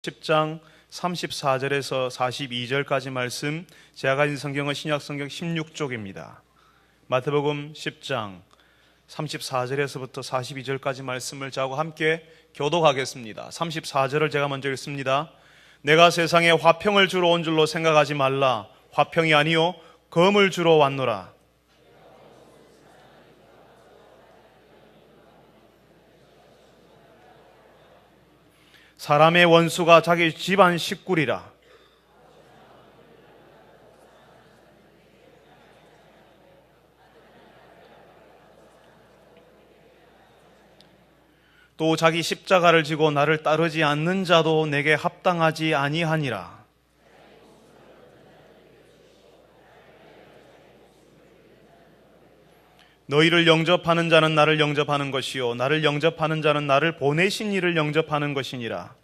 10장 34절에서 42절까지 말씀, 제가 가진 성경은 신약성경 16쪽입니다. 마태복음 10장 34절에서부터 42절까지 말씀을 저하고 함께 교독하겠습니다. 34절을 제가 먼저 읽습니다. 내가 세상에 화평을 주러 온 줄로 생각하지 말라. 화평이 아니요 검을 주러 왔노라. 사람의 원수가 자기 집안 식구리라. 또 자기 십자가를 지고 나를 따르지 않는 자도 내게 합당하지 아니하니라. 너희를 영접하는 자는 나를 영접하는 것이요 나를 영접하는 자는 나를 보내신 이를 영접하는 것이니라.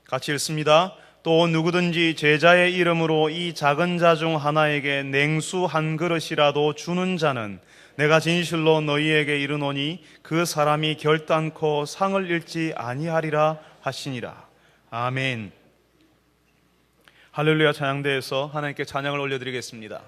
같이 읽습니다. 또 누구든지 제자의 이름으로 이 작은 자 중 하나에게 냉수 한 그릇이라도 주는 자는 내가 진실로 너희에게 이르노니 그 사람이 결단코 상을 잃지 아니하리라 하시니라. 아멘. 할렐루야. 찬양대에서 하나님께 찬양을 올려드리겠습니다.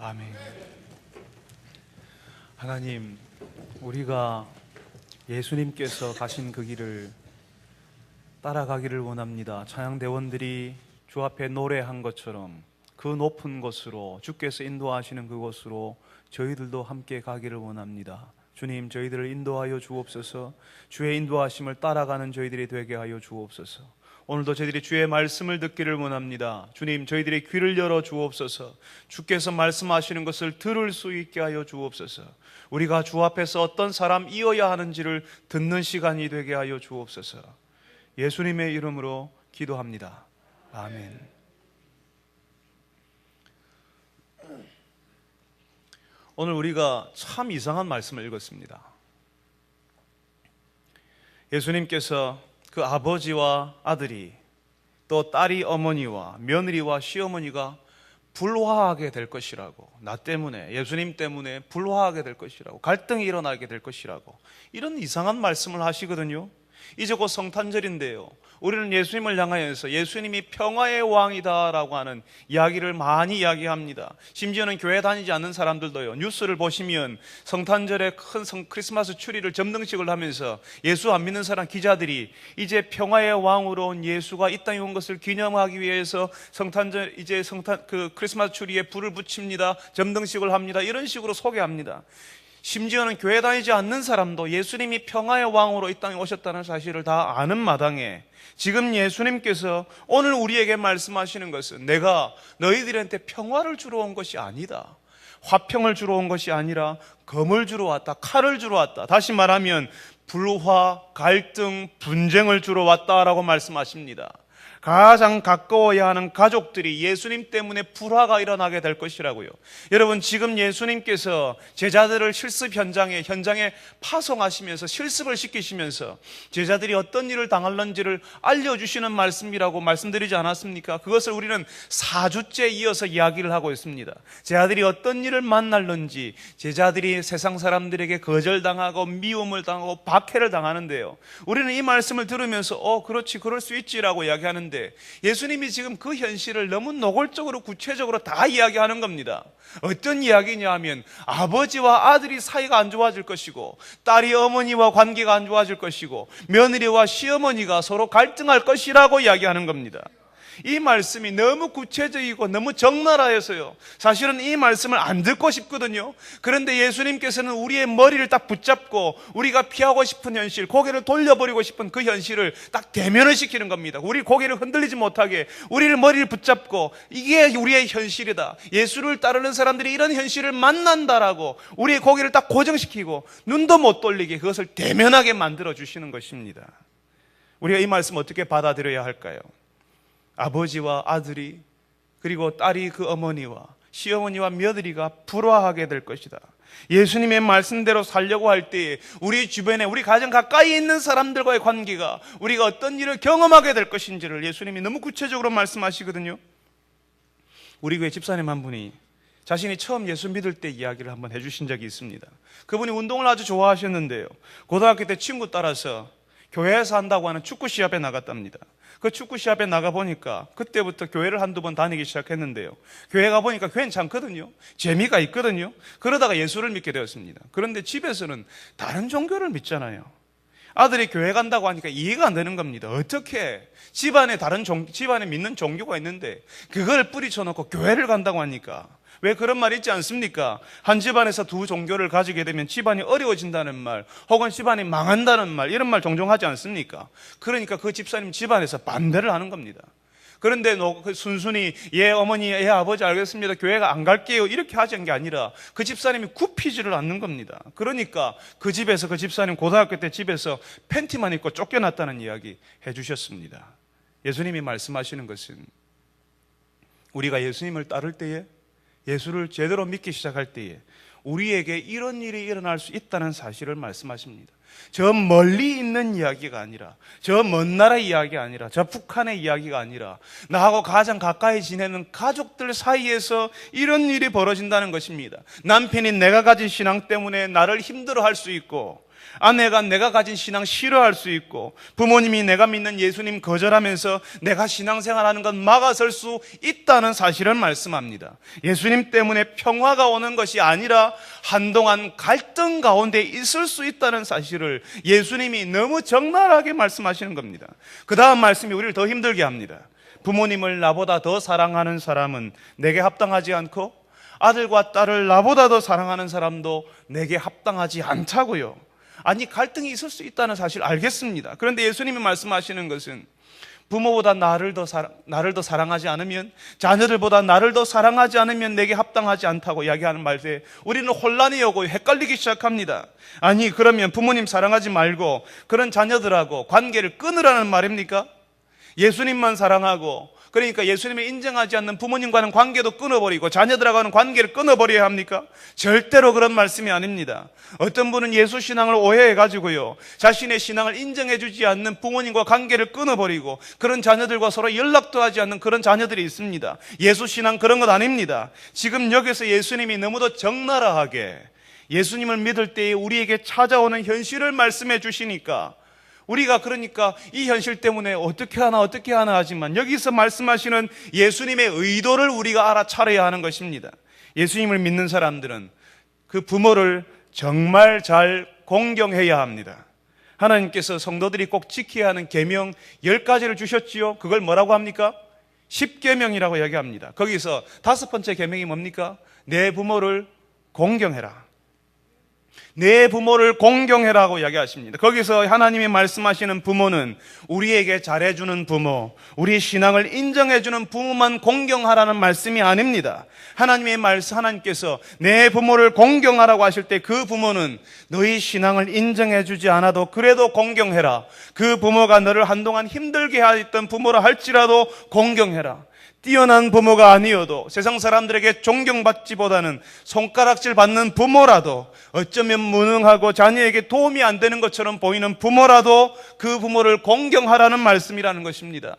아멘. 하나님, 우리가 예수님께서 가신 그 길을 따라가기를 원합니다. 찬양대원들이 주 앞에 노래한 것처럼 그 높은 곳으로, 주께서 인도하시는 그곳으로 저희들도 함께 가기를 원합니다. 주님, 저희들을 인도하여 주옵소서. 주의 인도하심을 따라가는 저희들이 되게 하여 주옵소서. 오늘도 저희들이 주의 말씀을 듣기를 원합니다. 주님, 저희들의 귀를 열어 주옵소서. 주께서 말씀하시는 것을 들을 수 있게 하여 주옵소서. 우리가 주 앞에서 어떤 사람이어야 하는지를 듣는 시간이 되게 하여 주옵소서. 예수님의 이름으로 기도합니다. 아멘. 오늘 우리가 참 이상한 말씀을 읽었습니다. 예수님께서 그 아버지와 아들이, 또 딸이 어머니와 며느리와 시어머니가 불화하게 될 것이라고, 나 때문에, 예수님 때문에 불화하게 될 것이라고, 갈등이 일어나게 될 것이라고, 이런 이상한 말씀을 하시거든요. 이제 곧 성탄절인데요, 우리는 예수님을 향하여서 예수님이 평화의 왕이다라고 하는 이야기를 많이 이야기합니다. 심지어는 교회 다니지 않는 사람들도요, 뉴스를 보시면 성탄절에 큰 크리스마스 추리를 점등식을 하면서 예수 안 믿는 사람 기자들이 이제 평화의 왕으로 온 예수가 이 땅에 온 것을 기념하기 위해서 성탄절, 이제 그 크리스마스 추리에 불을 붙입니다, 점등식을 합니다, 이런 식으로 소개합니다. 심지어는 교회 다니지 않는 사람도 예수님이 평화의 왕으로 이 땅에 오셨다는 사실을 다 아는 마당에 지금 예수님께서 오늘 우리에게 말씀하시는 것은 내가 너희들한테 평화를 주러 온 것이 아니다, 화평을 주러 온 것이 아니라 검을 주러 왔다, 칼을 주러 왔다, 다시 말하면 불화, 갈등, 분쟁을 주러 왔다라고 말씀하십니다. 가장 가까워야 하는 가족들이 예수님 때문에 불화가 일어나게 될 것이라고요. 여러분, 지금 예수님께서 제자들을 실습 현장에 파송하시면서 실습을 시키시면서 제자들이 어떤 일을 당할는지를 알려주시는 말씀이라고 말씀드리지 않았습니까? 그것을 우리는 4주째 이어서 이야기를 하고 있습니다. 제자들이 어떤 일을 만날는지, 제자들이 세상 사람들에게 거절당하고 미움을 당하고 박해를 당하는데요, 우리는 이 말씀을 들으면서 그렇지, 그럴 수 있지라고 이야기하는데 예수님이 지금 그 현실을 너무 노골적으로 구체적으로 다 이야기하는 겁니다. 어떤 이야기냐 하면 아버지와 아들이 사이가 안 좋아질 것이고, 딸이 어머니와 관계가 안 좋아질 것이고, 며느리와 시어머니가 서로 갈등할 것이라고 이야기하는 겁니다. 이 말씀이 너무 구체적이고 너무 적나라해서요, 사실은 이 말씀을 안 듣고 싶거든요. 그런데 예수님께서는 우리의 머리를 딱 붙잡고 우리가 피하고 싶은 현실, 고개를 돌려버리고 싶은 그 현실을 딱 대면을 시키는 겁니다. 우리 고개를 흔들리지 못하게 우리를 머리를 붙잡고 이게 우리의 현실이다, 예수를 따르는 사람들이 이런 현실을 만난다라고 우리의 고개를 딱 고정시키고 눈도 못 돌리게 그것을 대면하게 만들어 주시는 것입니다. 우리가 이 말씀 어떻게 받아들여야 할까요? 아버지와 아들이, 그리고 딸이 그 어머니와 시어머니와 며느리가 불화하게 될 것이다. 예수님의 말씀대로 살려고 할 때 우리 주변에, 우리 가장 가까이 있는 사람들과의 관계가, 우리가 어떤 일을 경험하게 될 것인지를 예수님이 너무 구체적으로 말씀하시거든요. 우리 교회 집사님 한 분이 자신이 처음 예수 믿을 때 이야기를 한번 해주신 적이 있습니다. 그분이 운동을 아주 좋아하셨는데요, 고등학교 때 친구 따라서 교회에서 한다고 하는 축구 시합에 나갔답니다. 그 축구 시합에 나가보니까 그때부터 교회를 한두 번 다니기 시작했는데요, 교회 가보니까 괜찮거든요, 재미가 있거든요. 그러다가 예수를 믿게 되었습니다. 그런데 집에서는 다른 종교를 믿잖아요. 아들이 교회 간다고 하니까 이해가 안 되는 겁니다. 어떻게 집안에 집안에 믿는 종교가 있는데 그걸 뿌리쳐놓고 교회를 간다고 하니까. 왜 그런 말 있지 않습니까? 한 집안에서 두 종교를 가지게 되면 집안이 어려워진다는 말, 혹은 집안이 망한다는 말, 이런 말 종종 하지 않습니까? 그러니까 그 집사님 집안에서 반대를 하는 겁니다. 그런데 순순히 예 어머니, 예 아버지 알겠습니다, 교회가 안 갈게요, 이렇게 하는 게 아니라 그 집사님이 굽히지를 않는 겁니다. 그러니까 그 집에서, 그 집사님 고등학교 때 집에서 팬티만 입고 쫓겨났다는 이야기 해주셨습니다. 예수님이 말씀하시는 것은 우리가 예수님을 따를 때에, 예수를 제대로 믿기 시작할 때에 우리에게 이런 일이 일어날 수 있다는 사실을 말씀하십니다. 저 멀리 있는 이야기가 아니라, 저 먼 나라의 이야기가 아니라, 저 북한의 이야기가 아니라 나하고 가장 가까이 지내는 가족들 사이에서 이런 일이 벌어진다는 것입니다. 남편이 내가 가진 신앙 때문에 나를 힘들어할 수 있고, 아내가 내가 가진 신앙 싫어할 수 있고, 부모님이 내가 믿는 예수님 거절하면서 내가 신앙생활하는 건 막아설 수 있다는 사실을 말씀합니다. 예수님 때문에 평화가 오는 것이 아니라 한동안 갈등 가운데 있을 수 있다는 사실을 예수님이 너무 적나라하게 말씀하시는 겁니다. 그 다음 말씀이 우리를 더 힘들게 합니다. 부모님을 나보다 더 사랑하는 사람은 내게 합당하지 않고, 아들과 딸을 나보다 더 사랑하는 사람도 내게 합당하지 않다고요. 아니, 갈등이 있을 수 있다는 사실 알겠습니다. 그런데 예수님이 말씀하시는 것은 부모보다 나를 더 사랑하지 않으면, 자녀들보다 나를 더 사랑하지 않으면 내게 합당하지 않다고 이야기하는 말에 우리는 혼란이 오고 헷갈리기 시작합니다. 아니, 그러면 부모님 사랑하지 말고 그런 자녀들하고 관계를 끊으라는 말입니까? 예수님만 사랑하고, 그러니까 예수님을 인정하지 않는 부모님과는 관계도 끊어버리고 자녀들하고는 관계를 끊어버려야 합니까? 절대로 그런 말씀이 아닙니다. 어떤 분은 예수 신앙을 오해해가지고요, 자신의 신앙을 인정해주지 않는 부모님과 관계를 끊어버리고 그런 자녀들과 서로 연락도 하지 않는 그런 자녀들이 있습니다. 예수 신앙 그런 것 아닙니다. 지금 여기서 예수님이 너무도 적나라하게 예수님을 믿을 때에 우리에게 찾아오는 현실을 말씀해 주시니까, 우리가 그러니까 이 현실 때문에 어떻게 하나 하지만 여기서 말씀하시는 예수님의 의도를 우리가 알아차려야 하는 것입니다. 예수님을 믿는 사람들은 그 부모를 정말 잘 공경해야 합니다. 하나님께서 성도들이 꼭 지켜야 하는 계명 10가지를 주셨지요. 그걸 뭐라고 합니까? 10계명이라고 이야기합니다. 거기서 5번째 계명이 뭡니까? 내 부모를 공경해라. 내 부모를 공경해라고 이야기하십니다. 거기서 하나님이 말씀하시는 부모는 우리에게 잘해주는 부모, 우리 신앙을 인정해주는 부모만 공경하라는 말씀이 아닙니다. 하나님께서 내 부모를 공경하라고 하실 때 그 부모는 너희 신앙을 인정해주지 않아도 그래도 공경해라. 그 부모가 너를 한동안 힘들게 하였던 부모라 할지라도 공경해라. 뛰어난 부모가 아니어도, 세상 사람들에게 존경받지보다는 손가락질 받는 부모라도, 어쩌면 무능하고 자녀에게 도움이 안 되는 것처럼 보이는 부모라도 그 부모를 공경하라는 말씀이라는 것입니다.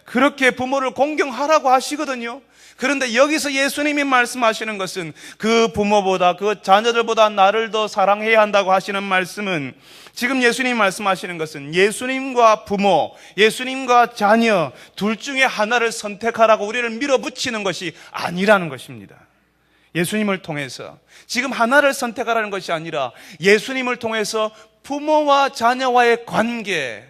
그렇게 부모를 공경하라고 하시거든요. 그런데 여기서 예수님이 말씀하시는 것은 그 부모보다, 그 자녀들보다 나를 더 사랑해야 한다고 하시는 말씀은, 지금 예수님이 말씀하시는 것은 예수님과 부모, 예수님과 자녀 둘 중에 하나를 선택하라고 우리를 밀어붙이는 것이 아니라는 것입니다. 예수님을 통해서 지금 하나를 선택하라는 것이 아니라 예수님을 통해서 부모와 자녀와의 관계,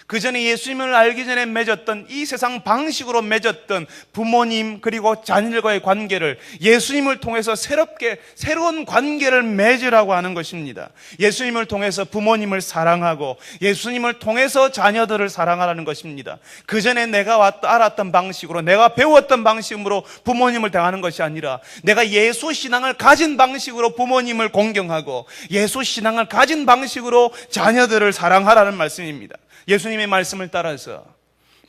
그 전에 예수님을 알기 전에 맺었던 이 세상 방식으로 맺었던 부모님 그리고 자녀들과의 관계를 예수님을 통해서 새로운 관계를 맺으라고 하는 것입니다. 예수님을 통해서 부모님을 사랑하고 예수님을 통해서 자녀들을 사랑하라는 것입니다. 그 전에 내가 알았던 방식으로, 내가 배웠던 방식으로 부모님을 대하는 것이 아니라 내가 예수 신앙을 가진 방식으로 부모님을 공경하고 예수 신앙을 가진 방식으로 자녀들을 사랑하라는 말씀입니다. 예수님의 말씀을 따라서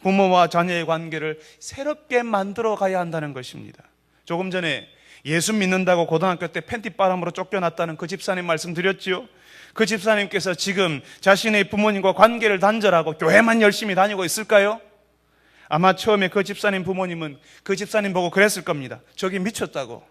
부모와 자녀의 관계를 새롭게 만들어 가야 한다는 것입니다. 조금 전에 예수 믿는다고 고등학교 때 팬티바람으로 쫓겨났다는 그 집사님 말씀드렸죠. 그 집사님께서 지금 자신의 부모님과 관계를 단절하고 교회만 열심히 다니고 있을까요? 아마 처음에 그 집사님 부모님은 그 집사님 보고 그랬을 겁니다. 저기 미쳤다고,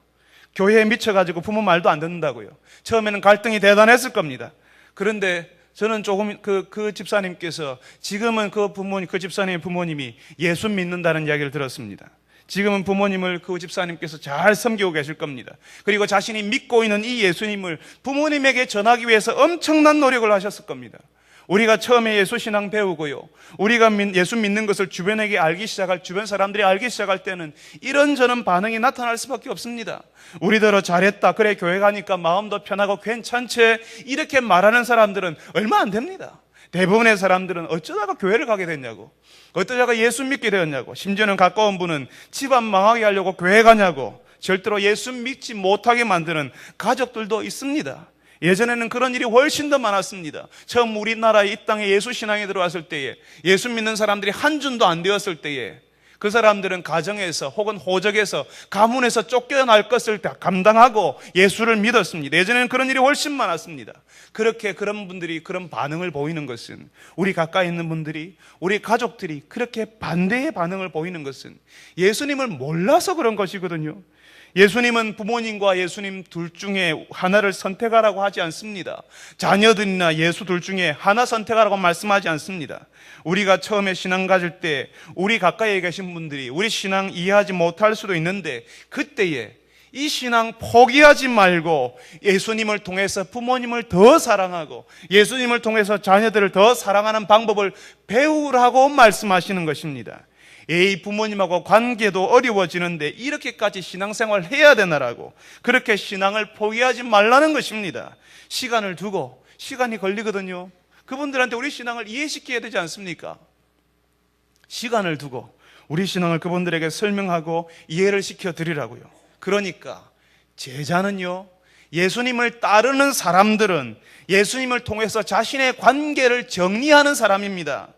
교회에 미쳐가지고 부모 말도 안 듣는다고요. 처음에는 갈등이 대단했을 겁니다. 그런데 저는 조금 그 집사님께서 지금은 그 집사님의 부모님이 예수 믿는다는 이야기를 들었습니다. 지금은 부모님을 그 집사님께서 잘 섬기고 계실 겁니다. 그리고 자신이 믿고 있는 이 예수님을 부모님에게 전하기 위해서 엄청난 노력을 하셨을 겁니다. 우리가 처음에 예수 신앙 배우고요, 우리가 예수 믿는 것을 주변 사람들이 알기 시작할 때는 이런저런 반응이 나타날 수밖에 없습니다. 우리더러 잘했다, 그래 교회 가니까 마음도 편하고 괜찮지, 이렇게 말하는 사람들은 얼마 안 됩니다. 대부분의 사람들은 어쩌다가 교회를 가게 됐냐고, 어쩌다가 예수 믿게 되었냐고, 심지어는 가까운 분은 집안 망하게 하려고 교회 가냐고, 절대로 예수 믿지 못하게 만드는 가족들도 있습니다. 예전에는 그런 일이 훨씬 더 많았습니다. 처음 우리나라에 이 땅에 예수 신앙이 들어왔을 때에, 예수 믿는 사람들이 한 줌도 안 되었을 때에 그 사람들은 가정에서 혹은 호적에서 가문에서 쫓겨날 것을 다 감당하고 예수를 믿었습니다. 예전에는 그런 일이 훨씬 많았습니다. 그렇게 그런 분들이 그런 반응을 보이는 것은, 우리 가까이 있는 분들이, 우리 가족들이 그렇게 반대의 반응을 보이는 것은 예수님을 몰라서 그런 것이거든요. 예수님은 부모님과 예수님 둘 중에 하나를 선택하라고 하지 않습니다. 자녀들이나 예수 둘 중에 하나 선택하라고 말씀하지 않습니다. 우리가 처음에 신앙 가질 때 우리 가까이에 계신 분들이 우리 신앙 이해하지 못할 수도 있는데, 그때에 이 신앙 포기하지 말고 예수님을 통해서 부모님을 더 사랑하고 예수님을 통해서 자녀들을 더 사랑하는 방법을 배우라고 말씀하시는 것입니다. 에이, 부모님하고 관계도 어려워지는데 이렇게까지 신앙생활을 해야 되나라고, 그렇게 신앙을 포기하지 말라는 것입니다. 시간을 두고, 시간이 걸리거든요. 그분들한테 우리 신앙을 이해시켜야 되지 않습니까? 시간을 두고 우리 신앙을 그분들에게 설명하고 이해를 시켜드리라고요. 그러니까 제자는요, 예수님을 따르는 사람들은 예수님을 통해서 자신의 관계를 정리하는 사람입니다.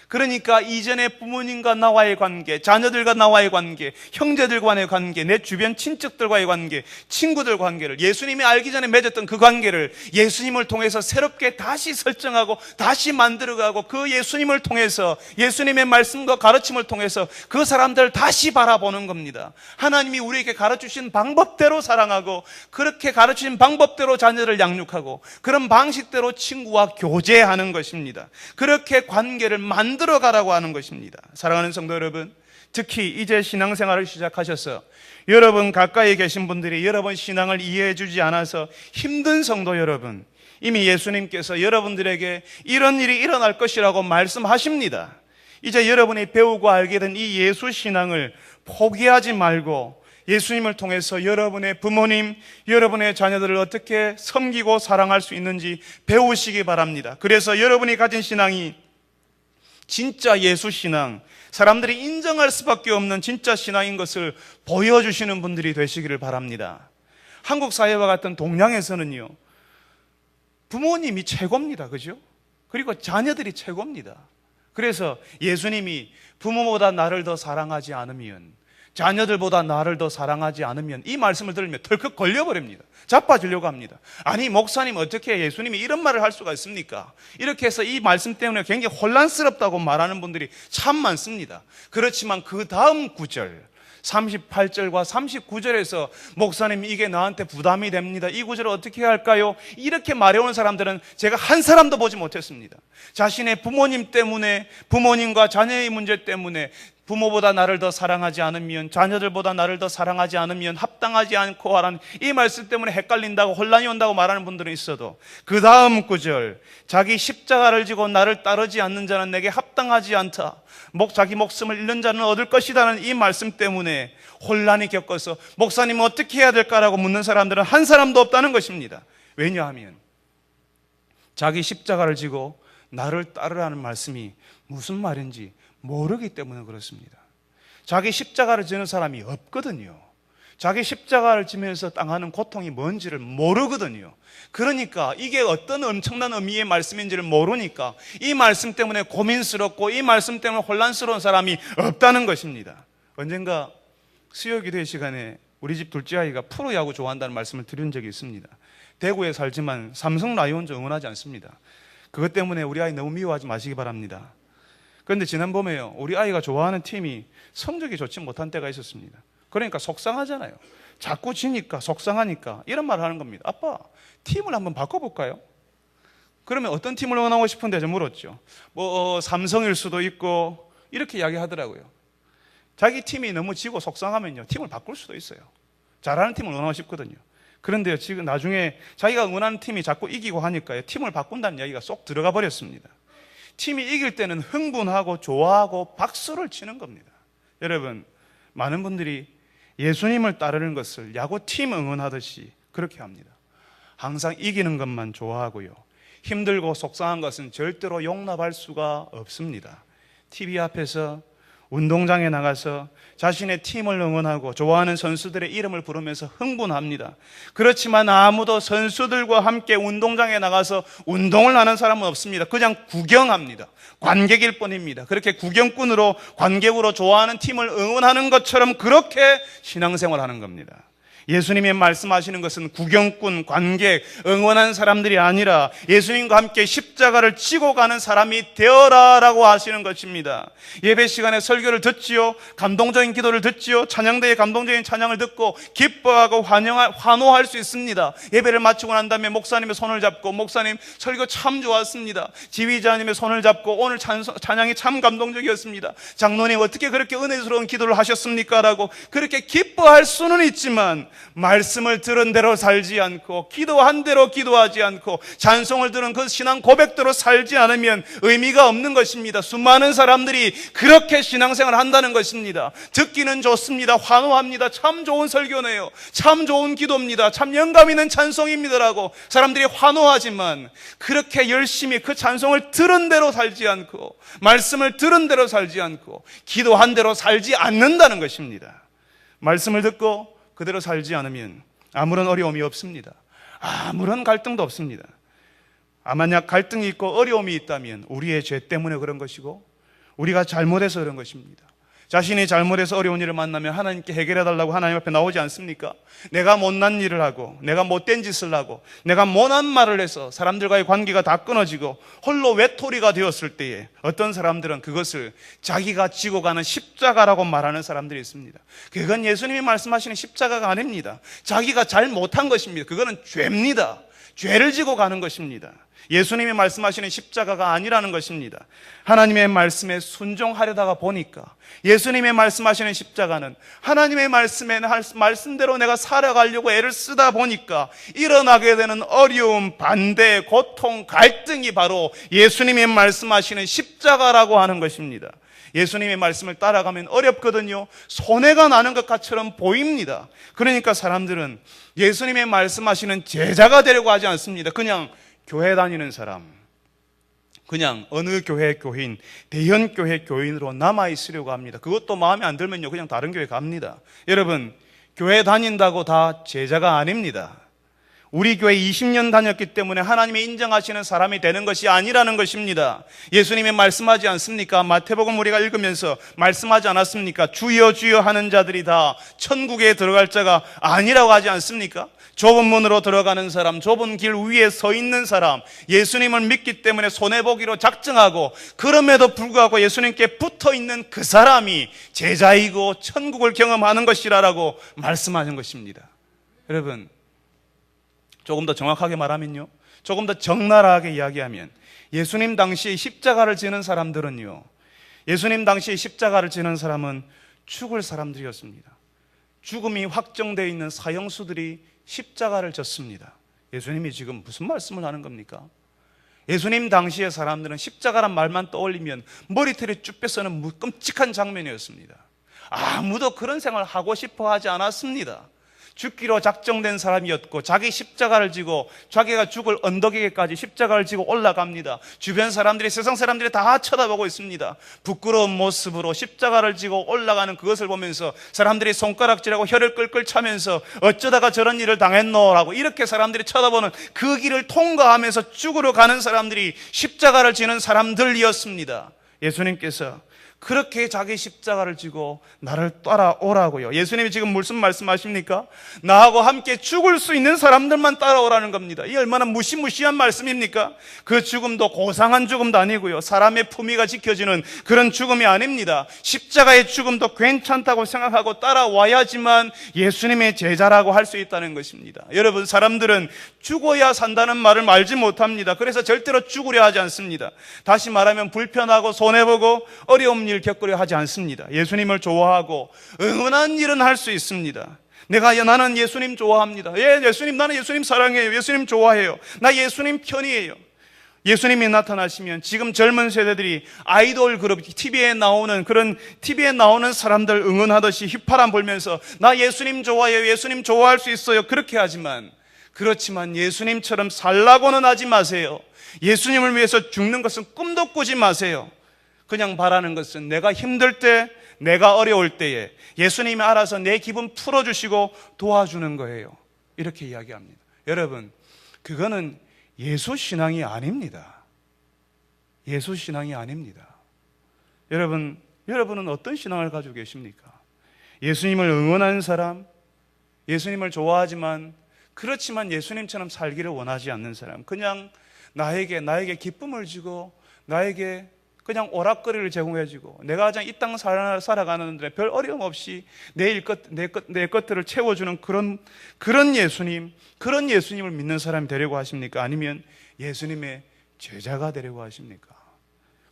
그러니까 이전에 부모님과 나와의 관계, 자녀들과 나와의 관계, 형제들과의 관계, 내 주변 친척들과의 관계, 친구들 관계를, 예수님이 알기 전에 맺었던 그 관계를 예수님을 통해서 새롭게 다시 설정하고 다시 만들어가고, 그 예수님을 통해서, 예수님의 말씀과 가르침을 통해서 그 사람들을 다시 바라보는 겁니다. 하나님이 우리에게 가르치신 방법대로 사랑하고, 그렇게 가르치신 방법대로 자녀를 양육하고, 그런 방식대로 친구와 교제하는 것입니다. 그렇게 관계를 들어가라고 하는 것입니다. 사랑하는 성도 여러분, 특히 이제 신앙생활을 시작하셔서 여러분 가까이 계신 분들이 여러분 신앙을 이해해 주지 않아서 힘든 성도 여러분, 이미 예수님께서 여러분들에게 이런 일이 일어날 것이라고 말씀하십니다. 이제 여러분이 배우고 알게 된 이 예수 신앙을 포기하지 말고 예수님을 통해서 여러분의 부모님, 여러분의 자녀들을 어떻게 섬기고 사랑할 수 있는지 배우시기 바랍니다. 그래서 여러분이 가진 신앙이 진짜 예수 신앙, 사람들이 인정할 수밖에 없는 진짜 신앙인 것을 보여주시는 분들이 되시기를 바랍니다. 한국 사회와 같은 동양에서는요, 부모님이 최고입니다. 그죠? 그리고 자녀들이 최고입니다. 그래서 예수님이 부모보다 나를 더 사랑하지 않으면, 자녀들보다 나를 더 사랑하지 않으면, 이 말씀을 들으면 덜컥 걸려버립니다. 자빠지려고 합니다. 아니, 목사님 어떻게 예수님이 이런 말을 할 수가 있습니까? 이렇게 해서 이 말씀 때문에 굉장히 혼란스럽다고 말하는 분들이 참 많습니다. 그렇지만 그 다음 구절 38절과 39절에서 목사님 이게 나한테 부담이 됩니다, 이 구절을 어떻게 해야 할까요? 이렇게 말해오는 사람들은 제가 한 사람도 보지 못했습니다. 자신의 부모님 때문에, 부모님과 자녀의 문제 때문에 부모보다 나를 더 사랑하지 않으면, 자녀들보다 나를 더 사랑하지 않으면 합당하지 않고 하라는 이 말씀 때문에 헷갈린다고, 혼란이 온다고 말하는 분들은 있어도, 그 다음 구절, 자기 십자가를 지고 나를 따르지 않는 자는 내게 합당하지 않다, 자기 목숨을 잃는 자는 얻을 것이라는 이 말씀 때문에 혼란이 겪어서 목사님 어떻게 해야 될까라고 묻는 사람들은 한 사람도 없다는 것입니다. 왜냐하면 자기 십자가를 지고 나를 따르라는 말씀이 무슨 말인지 모르기 때문에 그렇습니다. 자기 십자가를 지는 사람이 없거든요. 자기 십자가를 지면서 당하는 고통이 뭔지를 모르거든요. 그러니까 이게 어떤 엄청난 의미의 말씀인지를 모르니까 이 말씀 때문에 고민스럽고 이 말씀 때문에 혼란스러운 사람이 없다는 것입니다. 언젠가 수요기도회 시간에 우리 집 둘째 아이가 프로야구 좋아한다는 말씀을 드린 적이 있습니다. 대구에 살지만 삼성 라이온즈 응원하지 않습니다. 그것 때문에 우리 아이 너무 미워하지 마시기 바랍니다. 그런데 지난 봄에요, 우리 아이가 좋아하는 팀이 성적이 좋지 못한 때가 있었습니다. 그러니까 속상하잖아요. 자꾸 지니까 속상하니까 이런 말을 하는 겁니다. 아빠, 팀을 한번 바꿔볼까요? 그러면 어떤 팀을 응원하고 싶은데 저 물었죠. 삼성일 수도 있고 이렇게 이야기하더라고요. 자기 팀이 너무 지고 속상하면요, 팀을 바꿀 수도 있어요. 잘하는 팀을 응원하고 싶거든요. 그런데요, 지금 나중에 자기가 응원하는 팀이 자꾸 이기고 하니까요, 팀을 바꾼다는 이야기가 쏙 들어가 버렸습니다. 팀이 이길 때는 흥분하고 좋아하고 박수를 치는 겁니다. 여러분, 많은 분들이 예수님을 따르는 것을 야구팀 응원하듯이 그렇게 합니다. 항상 이기는 것만 좋아하고요, 힘들고 속상한 것은 절대로 용납할 수가 없습니다. TV 앞에서 운동장에 나가서 자신의 팀을 응원하고 좋아하는 선수들의 이름을 부르면서 흥분합니다. 그렇지만 아무도 선수들과 함께 운동장에 나가서 운동을 하는 사람은 없습니다. 그냥 구경합니다. 관객일 뿐입니다. 그렇게 구경꾼으로, 관객으로 좋아하는 팀을 응원하는 것처럼 그렇게 신앙생활하는 겁니다. 예수님이 말씀하시는 것은 구경꾼, 관객, 응원한 사람들이 아니라 예수님과 함께 십자가를 지고 가는 사람이 되어라라고 하시는 것입니다. 예배 시간에 설교를 듣지요, 감동적인 기도를 듣지요, 찬양대의 감동적인 찬양을 듣고 기뻐하고 환호할 수 있습니다. 예배를 마치고 난 다음에 목사님의 손을 잡고, 목사님 설교 참 좋았습니다, 지휘자님의 손을 잡고 오늘 찬양이 참 감동적이었습니다, 장로님 어떻게 그렇게 은혜스러운 기도를 하셨습니까? 라고 그렇게 기뻐할 수는 있지만 말씀을 들은 대로 살지 않고, 기도한 대로 기도하지 않고, 찬송을 들은 그 신앙 고백대로 살지 않으면 의미가 없는 것입니다. 수많은 사람들이 그렇게 신앙생활을 한다는 것입니다. 듣기는 좋습니다. 환호합니다. 참 좋은 설교네요. 참 좋은 기도입니다. 참 영감 있는 찬송입니다라고 사람들이 환호하지만 그렇게 열심히 그 찬송을 들은 대로 살지 않고, 말씀을 들은 대로 살지 않고, 기도한 대로 살지 않는다는 것입니다. 말씀을 듣고 그대로 살지 않으면 아무런 어려움이 없습니다. 아무런 갈등도 없습니다. 만약 갈등이 있고 어려움이 있다면 우리의 죄 때문에 그런 것이고, 우리가 잘못해서 그런 것입니다. 자신이 잘못해서 어려운 일을 만나면 하나님께 해결해달라고 하나님 앞에 나오지 않습니까? 내가 못난 일을 하고, 내가 못된 짓을 하고, 내가 못난 말을 해서 사람들과의 관계가 다 끊어지고 홀로 외톨이가 되었을 때에 어떤 사람들은 그것을 자기가 지고 가는 십자가라고 말하는 사람들이 있습니다. 그건 예수님이 말씀하시는 십자가가 아닙니다. 자기가 잘 못한 것입니다. 그거는 죄입니다. 죄를 지고 가는 것입니다. 예수님이 말씀하시는 십자가가 아니라는 것입니다. 하나님의 말씀에 순종하려다가 보니까 예수님의 말씀하시는 십자가는 하나님의 말씀대로 내가 살아가려고 애를 쓰다 보니까 일어나게 되는 어려움, 반대, 고통, 갈등이 바로 예수님이 말씀하시는 십자가라고 하는 것입니다. 예수님의 말씀을 따라가면 어렵거든요. 손해가 나는 것처럼 보입니다. 그러니까 사람들은 예수님의 말씀하시는 제자가 되려고 하지 않습니다. 그냥 교회 다니는 사람, 그냥 어느 교회 교인, 대형교회 교인으로 남아있으려고 합니다. 그것도 마음에 안 들면요, 그냥 다른 교회 갑니다. 여러분, 교회 다닌다고 다 제자가 아닙니다. 우리 교회 20년 다녔기 때문에 하나님이 인정하시는 사람이 되는 것이 아니라는 것입니다. 예수님이 말씀하지 않습니까? 마태복음 우리가 읽으면서 말씀하지 않았습니까? 주여 주여 하는 자들이 다 천국에 들어갈 자가 아니라고 하지 않습니까? 좁은 문으로 들어가는 사람, 좁은 길 위에 서 있는 사람, 예수님을 믿기 때문에 손해보기로 작정하고 그럼에도 불구하고 예수님께 붙어있는 그 사람이 제자이고 천국을 경험하는 것이라고 말씀하는 것입니다. 여러분, 조금 더 정확하게 말하면요, 조금 더 적나라하게 이야기하면 예수님 당시에 십자가를 지는 사람들은요, 예수님 당시에 십자가를 지는 사람은 죽을 사람들이었습니다. 죽음이 확정되어 있는 사형수들이 십자가를 졌습니다. 예수님이 지금 무슨 말씀을 하는 겁니까? 예수님 당시의 사람들은 십자가란 말만 떠올리면 머리털이 쭉 뺏어는 끔찍한 장면이었습니다. 아무도 그런 생활을 하고 싶어 하지 않았습니다. 죽기로 작정된 사람이었고 자기 십자가를 지고 자기가 죽을 언덕에까지 십자가를 지고 올라갑니다. 주변 사람들이, 세상 사람들이 다 쳐다보고 있습니다. 부끄러운 모습으로 십자가를 지고 올라가는 그것을 보면서 사람들이 손가락질하고 혀를 끌끌 차면서 어쩌다가 저런 일을 당했노라고 이렇게 사람들이 쳐다보는 그 길을 통과하면서 죽으러 가는 사람들이 십자가를 지는 사람들이었습니다. 예수님께서 그렇게 자기 십자가를 지고 나를 따라오라고요. 예수님이 지금 무슨 말씀하십니까? 나하고 함께 죽을 수 있는 사람들만 따라오라는 겁니다. 이 얼마나 무시무시한 말씀입니까? 그 죽음도 고상한 죽음도 아니고요, 사람의 품위가 지켜지는 그런 죽음이 아닙니다. 십자가의 죽음도 괜찮다고 생각하고 따라와야지만 예수님의 제자라고 할 수 있다는 것입니다. 여러분, 사람들은 죽어야 산다는 말을 알지 못합니다. 그래서 절대로 죽으려 하지 않습니다. 다시 말하면 불편하고 손해보고 어려운 일 겪으려 하지 않습니다. 예수님을 좋아하고 응원한 일은 할 수 있습니다. 나는 예수님 좋아합니다. 예수님, 나는 예수님 사랑해요. 예수님 좋아해요. 나 예수님 편이에요. 예수님이 나타나시면 지금 젊은 세대들이 아이돌 그룹, TV에 나오는 사람들 응원하듯이 휘파람 불면서 나 예수님 좋아해요. 예수님 좋아할 수 있어요. 그렇게 하지만, 그렇지만 예수님처럼 살라고는 하지 마세요. 예수님을 위해서 죽는 것은 꿈도 꾸지 마세요. 그냥 바라는 것은 내가 힘들 때 내가 어려울 때에 예수님이 알아서 내 기분 풀어주시고 도와주는 거예요. 이렇게 이야기합니다. 여러분, 그거는 예수신앙이 아닙니다. 예수신앙이 아닙니다. 여러분은 어떤 신앙을 가지고 계십니까? 예수님을 응원하는 사람, 예수님을 좋아하지만 그렇지만 예수님처럼 살기를 원하지 않는 사람, 그냥 나에게 기쁨을 주고 나에게 그냥 오락거리를 제공해주고 내가 그냥 이 땅 살아가는데 별 어려움 없이 내 것들을 채워주는 그런 예수님을 믿는 사람이 되려고 하십니까? 아니면 예수님의 제자가 되려고 하십니까?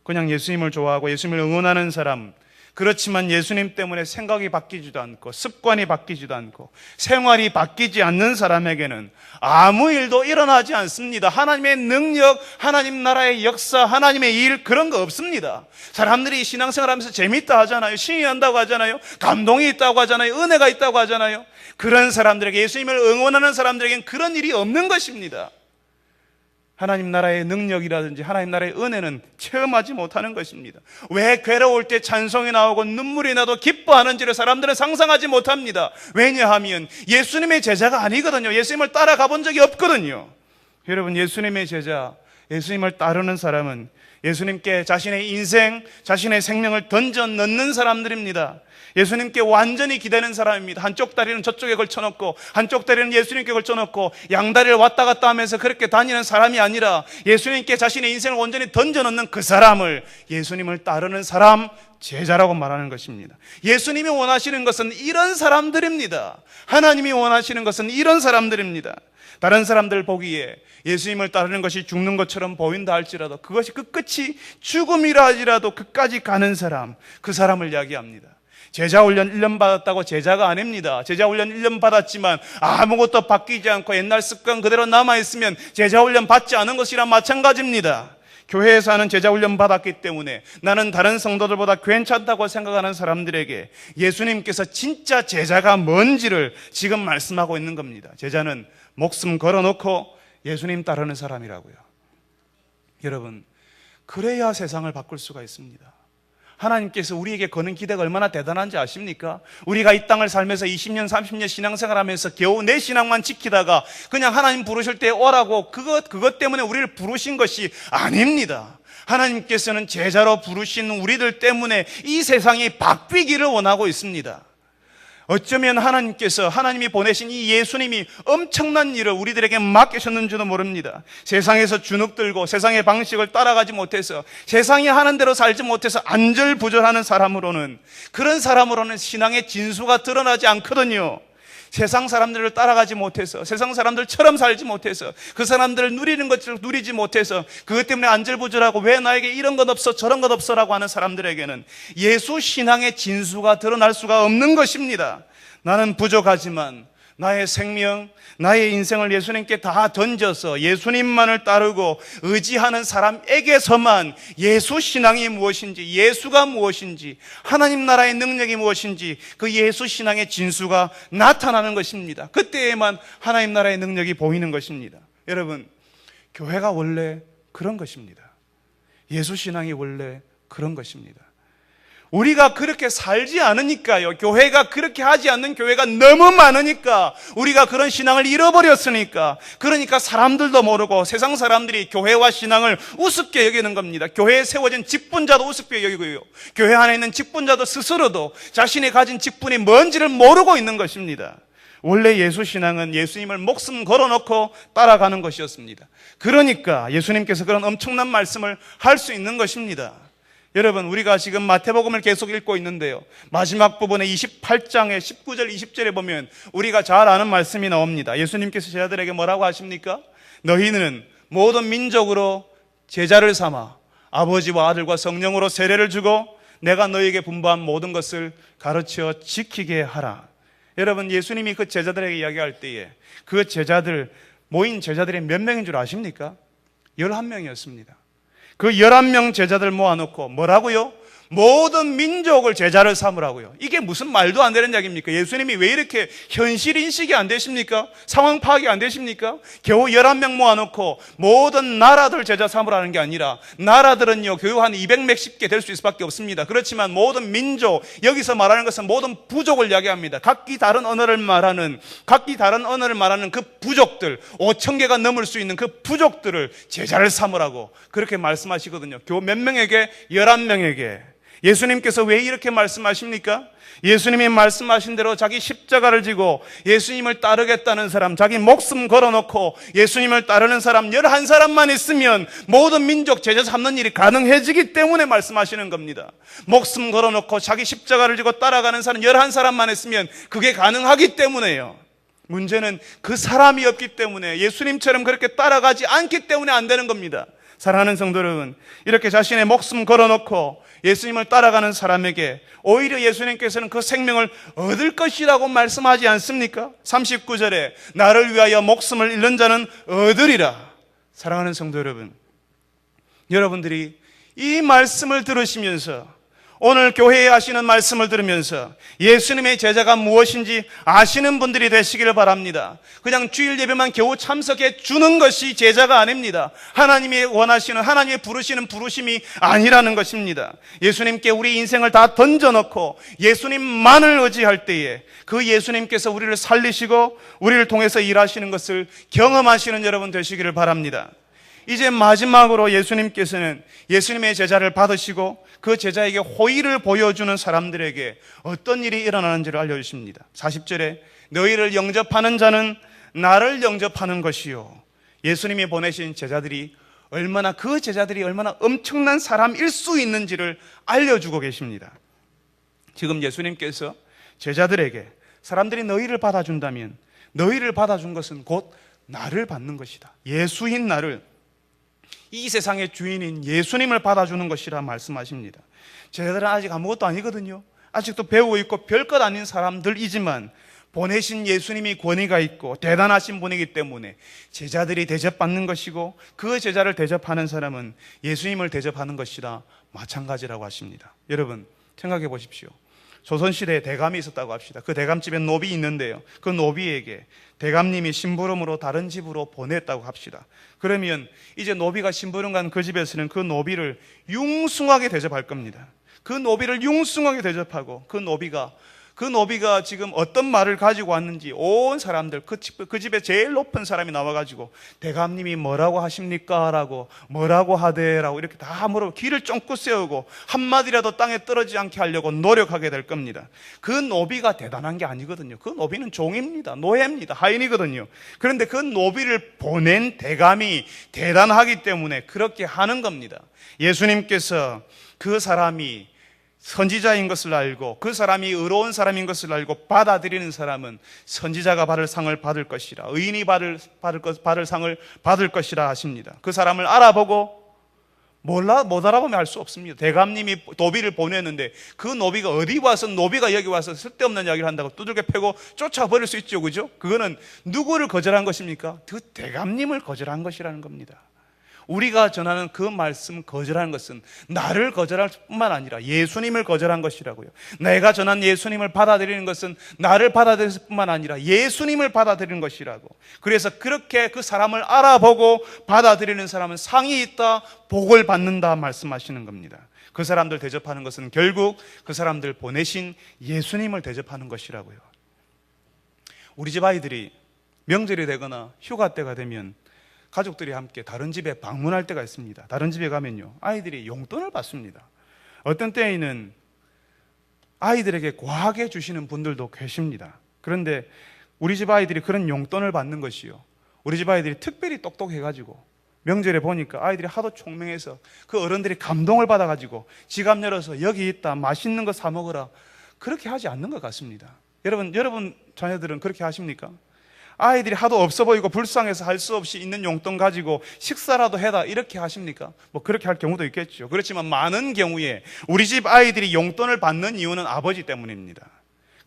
그냥 예수님을 좋아하고 예수님을 응원하는 사람, 그렇지만 예수님 때문에 생각이 바뀌지도 않고 습관이 바뀌지도 않고 생활이 바뀌지 않는 사람에게는 아무 일도 일어나지 않습니다. 하나님의 능력, 하나님 나라의 역사, 하나님의 일, 그런 거 없습니다. 사람들이 신앙생활하면서 재밌다 하잖아요. 신이 난다고 하잖아요. 감동이 있다고 하잖아요. 은혜가 있다고 하잖아요. 그런 사람들에게, 예수님을 응원하는 사람들에게는 그런 일이 없는 것입니다. 하나님 나라의 능력이라든지 하나님 나라의 은혜는 체험하지 못하는 것입니다. 왜 괴로울 때 찬송이 나오고 눈물이 나도 기뻐하는지를 사람들은 상상하지 못합니다. 왜냐하면 예수님의 제자가 아니거든요. 예수님을 따라가 본 적이 없거든요. 여러분, 예수님의 제자, 예수님을 따르는 사람은 예수님께 자신의 인생, 자신의 생명을 던져 넣는 사람들입니다. 예수님께 완전히 기대는 사람입니다. 한쪽 다리는 저쪽에 걸쳐놓고 한쪽 다리는 예수님께 걸쳐놓고 양다리를 왔다 갔다 하면서 그렇게 다니는 사람이 아니라 예수님께 자신의 인생을 온전히 던져놓는 그 사람을 예수님을 따르는 사람, 제자라고 말하는 것입니다. 예수님이 원하시는 것은 이런 사람들입니다. 하나님이 원하시는 것은 이런 사람들입니다. 다른 사람들 보기에 예수님을 따르는 것이 죽는 것처럼 보인다 할지라도 그것이 끝끝이 죽음이라 할지라도 끝까지 가는 사람, 그 사람을 이야기합니다. 제자 훈련 1년 받았다고 제자가 아닙니다. 제자 훈련 1년 받았지만 아무것도 바뀌지 않고 옛날 습관 그대로 남아있으면 제자 훈련 받지 않은 것이랑 마찬가지입니다. 교회에서 하는 제자 훈련 받았기 때문에 나는 다른 성도들보다 괜찮다고 생각하는 사람들에게 예수님께서 진짜 제자가 뭔지를 지금 말씀하고 있는 겁니다. 제자는 목숨 걸어놓고 예수님 따르는 사람이라고요. 여러분, 그래야 세상을 바꿀 수가 있습니다. 하나님께서 우리에게 거는 기대가 얼마나 대단한지 아십니까? 우리가 이 땅을 살면서 20년, 30년 신앙생활하면서 겨우 내 신앙만 지키다가 그냥 하나님 부르실 때 오라고 그것 때문에 우리를 부르신 것이 아닙니다. 하나님께서는 제자로 부르신 우리들 때문에 이 세상이 바뀌기를 원하고 있습니다. 어쩌면 하나님이 보내신 이 예수님이 엄청난 일을 우리들에게 맡기셨는지도 모릅니다. 세상에서 주눅들고 세상의 방식을 따라가지 못해서 세상이 하는 대로 살지 못해서 안절부절하는 사람으로는, 그런 사람으로는 신앙의 진수가 드러나지 않거든요. 세상 사람들을 따라가지 못해서, 세상 사람들처럼 살지 못해서, 그 사람들을 누리는 것을 누리지 못해서 그것 때문에 안절부절하고 왜 나에게 이런 것 없어 저런 것 없어라고 하는 사람들에게는 예수 신앙의 진수가 드러날 수가 없는 것입니다. 나는 부족하지만 나의 생명, 나의 인생을 예수님께 다 던져서 예수님만을 따르고 의지하는 사람에게서만 예수 신앙이 무엇인지, 예수가 무엇인지, 하나님 나라의 능력이 무엇인지 그 예수 신앙의 진수가 나타나는 것입니다. 그때에만 하나님 나라의 능력이 보이는 것입니다. 여러분, 교회가 원래 그런 것입니다. 예수 신앙이 원래 그런 것입니다. 우리가 그렇게 살지 않으니까요. 교회가 그렇게 하지 않는 교회가 너무 많으니까, 우리가 그런 신앙을 잃어버렸으니까, 그러니까 사람들도 모르고 세상 사람들이 교회와 신앙을 우습게 여기는 겁니다. 교회에 세워진 직분자도 우습게 여기고요, 교회 안에 있는 직분자도 스스로도 자신이 가진 직분이 뭔지를 모르고 있는 것입니다. 원래 예수 신앙은 예수님을 목숨 걸어놓고 따라가는 것이었습니다. 그러니까 예수님께서 그런 엄청난 말씀을 할 수 있는 것입니다. 여러분, 우리가 지금 마태복음을 계속 읽고 있는데요, 마지막 부분에 28장의 19절 20절에 보면 우리가 잘 아는 말씀이 나옵니다. 예수님께서 제자들에게 뭐라고 하십니까? 너희는 모든 민족으로 제자를 삼아 아버지와 아들과 성령으로 세례를 주고 내가 너희에게 분부한 모든 것을 가르쳐 지키게 하라. 여러분, 예수님이 그 제자들에게 이야기할 때에 그 제자들, 모인 제자들이 몇 명인 줄 아십니까? 11명이었습니다. 그 11명 제자들 모아놓고 뭐라고요? 모든 민족을 제자를 삼으라고요. 이게 무슨 말도 안 되는 이야기입니까? 예수님이 왜 이렇게 현실 인식이 안 되십니까? 상황 파악이 안 되십니까? 겨우 11명 모아놓고 모든 나라들 제자 삼으라는 게 아니라, 나라들은요 겨우 한 200 몇십 개 될 수 있을 수밖에 없습니다. 그렇지만 모든 민족, 여기서 말하는 것은 모든 부족을 이야기합니다. 각기 다른 언어를 말하는 그 부족들, 5천 개가 넘을 수 있는 그 부족들을 제자를 삼으라고 그렇게 말씀하시거든요. 겨우 몇 명에게? 11명에게. 예수님께서 왜 이렇게 말씀하십니까? 예수님이 말씀하신 대로 자기 십자가를 지고 예수님을 따르겠다는 사람, 자기 목숨 걸어놓고 예수님을 따르는 사람 11사람만 있으면 모든 민족 제자 삼는 일이 가능해지기 때문에 말씀하시는 겁니다. 목숨 걸어놓고 자기 십자가를 지고 따라가는 사람 11사람만 있으면 그게 가능하기 때문에요. 문제는 그 사람이 없기 때문에, 예수님처럼 그렇게 따라가지 않기 때문에 안 되는 겁니다. 사랑하는 성도 여러분, 이렇게 자신의 목숨 걸어놓고 예수님을 따라가는 사람에게 오히려 예수님께서는 그 생명을 얻을 것이라고 말씀하지 않습니까? 39절에 나를 위하여 목숨을 잃는 자는 얻으리라. 사랑하는 성도 여러분, 여러분들이 이 말씀을 들으시면서, 오늘 교회에 하시는 말씀을 들으면서 예수님의 제자가 무엇인지 아시는 분들이 되시기를 바랍니다. 그냥 주일 예배만 겨우 참석해 주는 것이 제자가 아닙니다. 하나님이 원하시는, 하나님이 부르시는 부르심이 아니라는 것입니다. 예수님께 우리 인생을 다 던져놓고 예수님만을 의지할 때에 그 예수님께서 우리를 살리시고 우리를 통해서 일하시는 것을 경험하시는 여러분 되시기를 바랍니다. 이제 마지막으로 예수님께서는 예수님의 제자를 받으시고 그 제자에게 호의를 보여주는 사람들에게 어떤 일이 일어나는지를 알려주십니다. 40절에 너희를 영접하는 자는 나를 영접하는 것이요. 예수님이 보내신 제자들이 그 제자들이 얼마나 엄청난 사람일 수 있는지를 알려주고 계십니다. 지금 예수님께서 제자들에게 사람들이 너희를 받아준다면 너희를 받아준 것은 곧 나를 받는 것이다. 예수인 나를, 이 세상의 주인인 예수님을 받아주는 것이라 말씀하십니다. 제자들은 아직 아무것도 아니거든요. 아직도 배우고 있고 별것 아닌 사람들이지만 보내신 예수님이 권위가 있고 대단하신 분이기 때문에 제자들이 대접받는 것이고 그 제자를 대접하는 사람은 예수님을 대접하는 것이라 마찬가지라고 하십니다. 여러분 생각해 보십시오. 조선시대에 대감이 있었다고 합시다. 그 대감집에 노비 있는데요, 그 노비에게 대감님이 심부름으로 다른 집으로 보냈다고 합시다. 그러면 이제 노비가 심부름 간 그 집에서는 그 노비를 융숭하게 대접할 겁니다. 그 노비를 융숭하게 대접하고 그 노비가 지금 어떤 말을 가지고 왔는지 온 사람들, 그 집에 제일 높은 사람이 나와가지고 대감님이 뭐라고 하십니까? 라고, 뭐라고 하대? 라고 이렇게 다 물어보고 귀를 쫑긋 세우고 한마디라도 땅에 떨어지지 않게 하려고 노력하게 될 겁니다. 그 노비가 대단한 게 아니거든요. 그 노비는 종입니다. 노예입니다. 하인이거든요. 그런데 그 노비를 보낸 대감이 대단하기 때문에 그렇게 하는 겁니다. 예수님께서 그 사람이 선지자인 것을 알고 그 사람이 의로운 사람인 것을 알고 받아들이는 사람은 선지자가 받을 상을 받을 것이라, 의인이 받을 상을 받을 것이라 하십니다. 그 사람을 알아보고 못 알아보면 알 수 없습니다. 대감님이 노비를 보냈는데 그 노비가 노비가 여기 와서 쓸데없는 이야기를 한다고 두들겨 패고 쫓아버릴 수 있죠, 그죠? 그거는 누구를 거절한 것입니까? 그 대감님을 거절한 것이라는 겁니다. 우리가 전하는 그 말씀 거절하는 것은 나를 거절할 뿐만 아니라 예수님을 거절한 것이라고요. 내가 전한 예수님을 받아들이는 것은 나를 받아들일 뿐만 아니라 예수님을 받아들이는 것이라고. 그래서 그렇게 그 사람을 알아보고 받아들이는 사람은 상이 있다, 복을 받는다 말씀하시는 겁니다. 그 사람들 대접하는 것은 결국 그 사람들 보내신 예수님을 대접하는 것이라고요. 우리 집 아이들이 명절이 되거나 휴가 때가 되면 가족들이 함께 다른 집에 방문할 때가 있습니다. 다른 집에 가면요, 아이들이 용돈을 받습니다. 어떤 때에는 아이들에게 과하게 주시는 분들도 계십니다. 그런데 우리 집 아이들이 그런 용돈을 받는 것이요, 우리 집 아이들이 특별히 똑똑해가지고 명절에 보니까 아이들이 하도 총명해서 그 어른들이 감동을 받아가지고 지갑 열어서 여기 있다, 맛있는 거 사 먹어라, 그렇게 하지 않는 것 같습니다. 여러분 자녀들은 그렇게 하십니까? 아이들이 하도 없어 보이고 불쌍해서 할 수 없이 있는 용돈 가지고 식사라도 해라 이렇게 하십니까? 뭐 그렇게 할 경우도 있겠죠. 그렇지만 많은 경우에 우리 집 아이들이 용돈을 받는 이유는 아버지 때문입니다.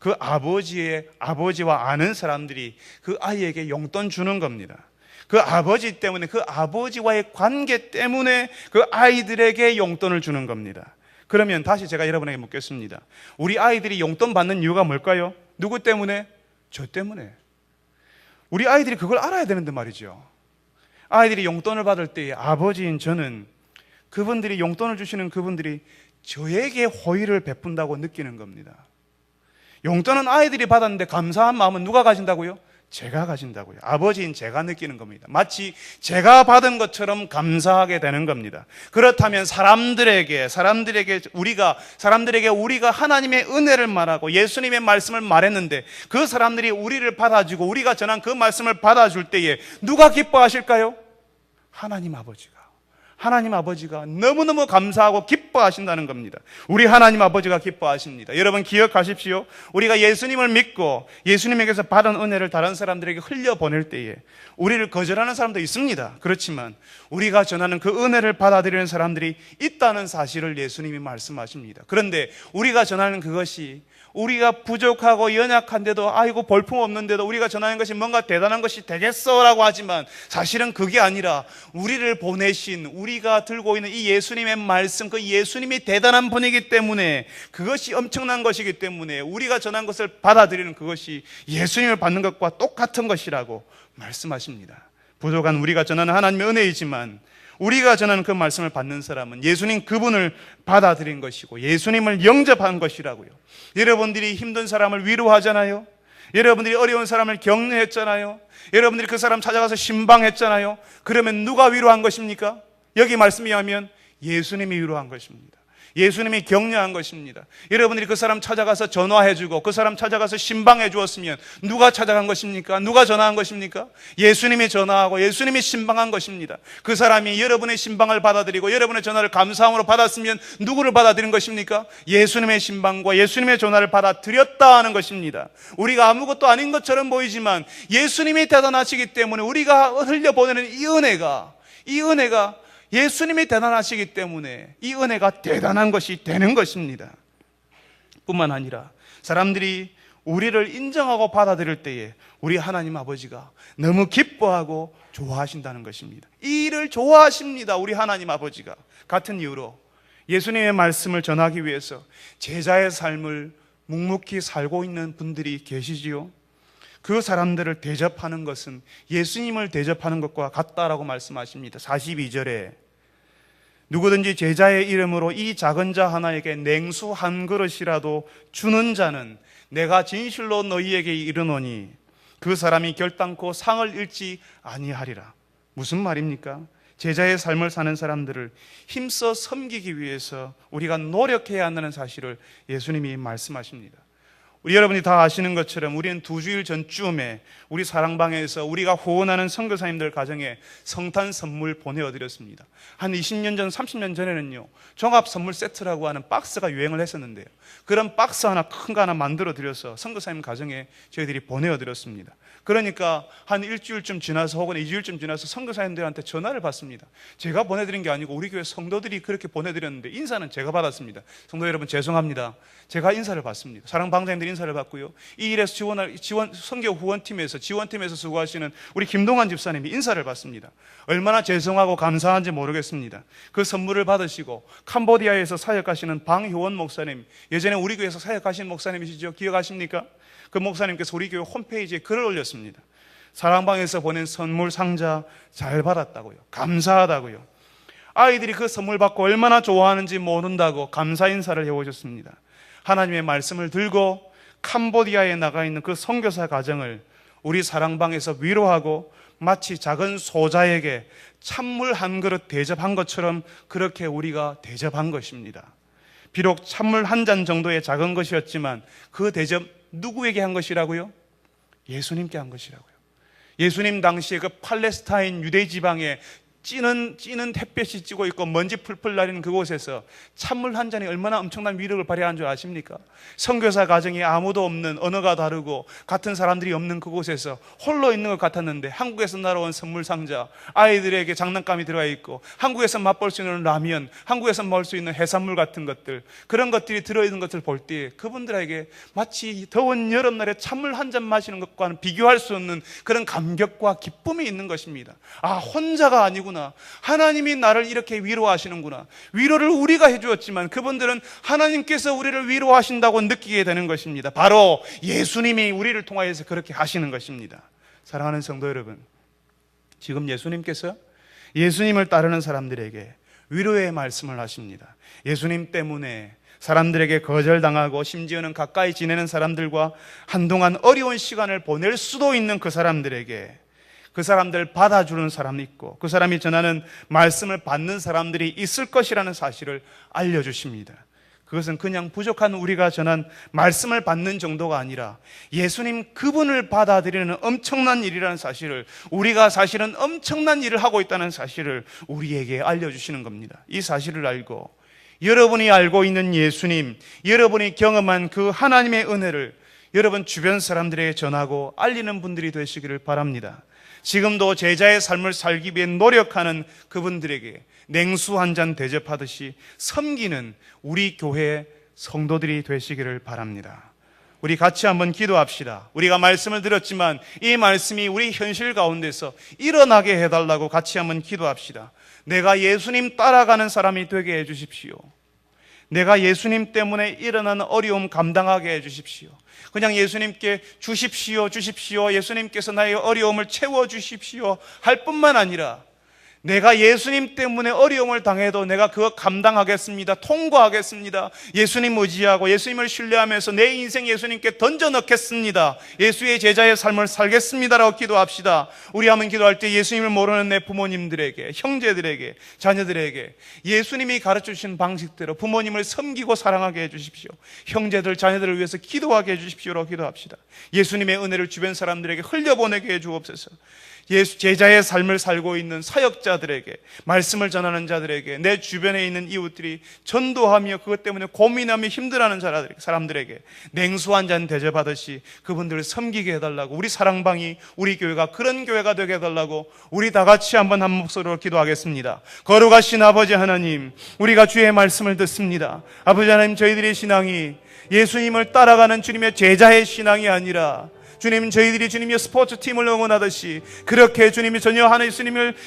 그 아버지와 아는 사람들이 그 아이에게 용돈 주는 겁니다. 그 아버지 때문에, 그 아버지와의 관계 때문에 그 아이들에게 용돈을 주는 겁니다. 그러면 다시 제가 여러분에게 묻겠습니다. 우리 아이들이 용돈 받는 이유가 뭘까요? 누구 때문에? 저 때문에. 우리 아이들이 그걸 알아야 되는데 말이죠. 아이들이 용돈을 받을 때 아버지인 저는 그분들이 용돈을 주시는 그분들이 저에게 호의를 베푼다고 느끼는 겁니다. 용돈은 아이들이 받았는데 감사한 마음은 누가 가진다고요? 제가 가진다고요. 아버지인 제가 느끼는 겁니다. 마치 제가 받은 것처럼 감사하게 되는 겁니다. 그렇다면 사람들에게 우리가 하나님의 은혜를 말하고 예수님의 말씀을 말했는데 그 사람들이 우리를 받아주고 우리가 전한 그 말씀을 받아줄 때에 누가 기뻐하실까요? 하나님 아버지가 너무너무 감사하고 기뻐하신다는 겁니다. 우리 하나님 아버지가 기뻐하십니다. 여러분 기억하십시오. 우리가 예수님을 믿고 예수님에게서 받은 은혜를 다른 사람들에게 흘려보낼 때에 우리를 거절하는 사람도 있습니다. 그렇지만 우리가 전하는 그 은혜를 받아들이는 사람들이 있다는 사실을 예수님이 말씀하십니다. 그런데 우리가 전하는 그것이 우리가 부족하고 연약한데도 아이고 볼품없는데도 우리가 전하는 것이 뭔가 대단한 것이 되겠어라고 하지만 사실은 그게 아니라 우리를 보내신 우리가 들고 있는 이 예수님의 말씀, 그 예수님이 대단한 분이기 때문에 그것이 엄청난 것이기 때문에 우리가 전한 것을 받아들이는 그것이 예수님을 받는 것과 똑같은 것이라고 말씀하십니다. 부족한 우리가 전하는 하나님의 은혜이지만 우리가 전하는 그 말씀을 받는 사람은 예수님 그분을 받아들인 것이고 예수님을 영접한 것이라고요. 여러분들이 힘든 사람을 위로하잖아요. 여러분들이 어려운 사람을 격려했잖아요. 여러분들이 그 사람 찾아가서 신방했잖아요. 그러면 누가 위로한 것입니까? 여기 말씀에 하면 예수님이 위로한 것입니다. 예수님이 격려한 것입니다. 여러분들이 그 사람 찾아가서 전화해주고 그 사람 찾아가서 신방해 주었으면 누가 찾아간 것입니까? 누가 전화한 것입니까? 예수님이 전화하고 예수님이 신방한 것입니다. 그 사람이 여러분의 신방을 받아들이고 여러분의 전화를 감사함으로 받았으면 누구를 받아들인 것입니까? 예수님의 신방과 예수님의 전화를 받아들였다는 것입니다. 우리가 아무것도 아닌 것처럼 보이지만 예수님이 대단하시기 때문에 우리가 흘려보내는 이 은혜가 예수님이 대단하시기 때문에 이 은혜가 대단한 것이 되는 것입니다. 뿐만 아니라 사람들이 우리를 인정하고 받아들일 때에 우리 하나님 아버지가 너무 기뻐하고 좋아하신다는 것입니다. 이 일을 좋아하십니다. 우리 하나님 아버지가. 같은 이유로 예수님의 말씀을 전하기 위해서 제자의 삶을 묵묵히 살고 있는 분들이 계시지요. 그 사람들을 대접하는 것은 예수님을 대접하는 것과 같다라고 말씀하십니다. 42절에 누구든지 제자의 이름으로 이 작은 자 하나에게 냉수 한 그릇이라도 주는 자는 내가 진실로 너희에게 이르노니 그 사람이 결단코 상을 잃지 아니하리라. 무슨 말입니까? 제자의 삶을 사는 사람들을 힘써 섬기기 위해서 우리가 노력해야 한다는 사실을 예수님이 말씀하십니다. 우리 여러분이 다 아시는 것처럼 우리는 2주일 전쯤에 우리 사랑방에서 우리가 후원하는 선교사님들 가정에 성탄 선물 보내드렸습니다. 한 20년 전, 30년 전에는요, 종합 선물 세트라고 하는 박스가 유행을 했었는데요. 그런 박스 하나 큰 거 하나 만들어 드려서 선교사님 가정에 저희들이 보내드렸습니다. 그러니까 한 일주일쯤 지나서 혹은 2주일쯤 지나서 선교사님들한테 전화를 받습니다. 제가 보내드린 게 아니고 우리 교회 성도들이 그렇게 보내드렸는데 인사는 제가 받았습니다. 성도 여러분 죄송합니다. 제가 인사를 받습니다. 사랑방장님들이 인사를 받고요. 이 일에서 선교 후원팀에서 지원팀에서 수고하시는 우리 김동환 집사님이 인사를 받습니다. 얼마나 죄송하고 감사한지 모르겠습니다. 그 선물을 받으시고 캄보디아에서 사역하시는 방효원 목사님, 예전에 우리 교회에서 사역하신 목사님이시죠? 기억하십니까? 그 목사님께서 우리 교회 홈페이지에 글을 올렸습니다. 사랑방에서 보낸 선물 상자 잘 받았다고요. 감사하다고요. 아이들이 그 선물 받고 얼마나 좋아하는지 모른다고 감사 인사를 해오셨습니다. 하나님의 말씀을 들고 캄보디아에 나가 있는 그 선교사 가정을 우리 사랑방에서 위로하고 마치 작은 소자에게 찬물 한 그릇 대접한 것처럼 그렇게 우리가 대접한 것입니다. 비록 찬물 한 잔 정도의 작은 것이었지만 그 대접 누구에게 한 것이라고요? 예수님께 한 것이라고요. 예수님 당시에 그 팔레스타인 유대 지방에 찌는 햇볕이 찌고 있고 먼지 풀풀 나리는 그곳에서 찬물 한 잔이 얼마나 엄청난 위력을 발휘하는 줄 아십니까? 선교사 가정이 아무도 없는, 언어가 다르고 같은 사람들이 없는 그곳에서 홀로 있는 것 같았는데 한국에서 날아온 선물 상자, 아이들에게 장난감이 들어가 있고 한국에서 맛볼 수 있는 라면, 한국에서 먹을 수 있는 해산물 같은 것들, 그런 것들이 들어있는 것을 볼 때 그분들에게 마치 더운 여름날에 찬물 한 잔 마시는 것과는 비교할 수 없는 그런 감격과 기쁨이 있는 것입니다. 아, 혼자가 아니구나. 하시는구나. 하나님이 나를 이렇게 위로하시는구나. 위로를 우리가 해주었지만 그분들은 하나님께서 우리를 위로하신다고 느끼게 되는 것입니다. 바로 예수님이 우리를 통하여서 그렇게 하시는 것입니다. 사랑하는 성도 여러분, 지금 예수님께서 예수님을 따르는 사람들에게 위로의 말씀을 하십니다. 예수님 때문에 사람들에게 거절당하고 심지어는 가까이 지내는 사람들과 한동안 어려운 시간을 보낼 수도 있는 그 사람들에게, 그 사람들을 받아주는 사람이 있고 그 사람이 전하는 말씀을 받는 사람들이 있을 것이라는 사실을 알려주십니다. 그것은 그냥 부족한 우리가 전한 말씀을 받는 정도가 아니라 예수님 그분을 받아들이는 엄청난 일이라는 사실을, 우리가 사실은 엄청난 일을 하고 있다는 사실을 우리에게 알려주시는 겁니다. 이 사실을 알고 여러분이 알고 있는 예수님, 여러분이 경험한 그 하나님의 은혜를 여러분 주변 사람들에게 전하고 알리는 분들이 되시기를 바랍니다. 지금도 제자의 삶을 살기 위해 노력하는 그분들에게 냉수 한 잔 대접하듯이 섬기는 우리 교회 성도들이 되시기를 바랍니다. 우리 같이 한번 기도합시다. 우리가 말씀을 들었지만 이 말씀이 우리 현실 가운데서 일어나게 해달라고 같이 한번 기도합시다. 내가 예수님 따라가는 사람이 되게 해주십시오. 내가 예수님 때문에 일어나는 어려움 감당하게 해주십시오. 그냥 예수님께 주십시오, 예수님께서 나의 어려움을 채워주십시오 할 뿐만 아니라 내가 예수님 때문에 어려움을 당해도 내가 그거 감당하겠습니다, 통과하겠습니다, 예수님 의지하고 예수님을 신뢰하면서 내 인생 예수님께 던져 넣겠습니다, 예수의 제자의 삶을 살겠습니다라고 기도합시다. 우리 한번 기도할 때 예수님을 모르는 내 부모님들에게, 형제들에게, 자녀들에게 예수님이 가르쳐주신 방식대로 부모님을 섬기고 사랑하게 해주십시오. 형제들, 자녀들을 위해서 기도하게 해주십시오라고 기도합시다. 예수님의 은혜를 주변 사람들에게 흘려보내게 해주옵소서. 예수 제자의 삶을 살고 있는 사역자들에게, 말씀을 전하는 자들에게, 내 주변에 있는 이웃들이 전도하며 그것 때문에 고민하며 힘들어하는 사람들에게 냉수 한 잔 대접하듯이 그분들을 섬기게 해달라고, 우리 사랑방이, 우리 교회가 그런 교회가 되게 해달라고 우리 다 같이 한번 한 목소리로 기도하겠습니다. 거룩하신 아버지 하나님, 우리가 주의 말씀을 듣습니다. 아버지 하나님, 저희들의 신앙이 예수님을 따라가는 주님의 제자의 신앙이 아니라 주님, 저희들이 주님의 스포츠팀을 응원하듯이 그렇게 주님이 전혀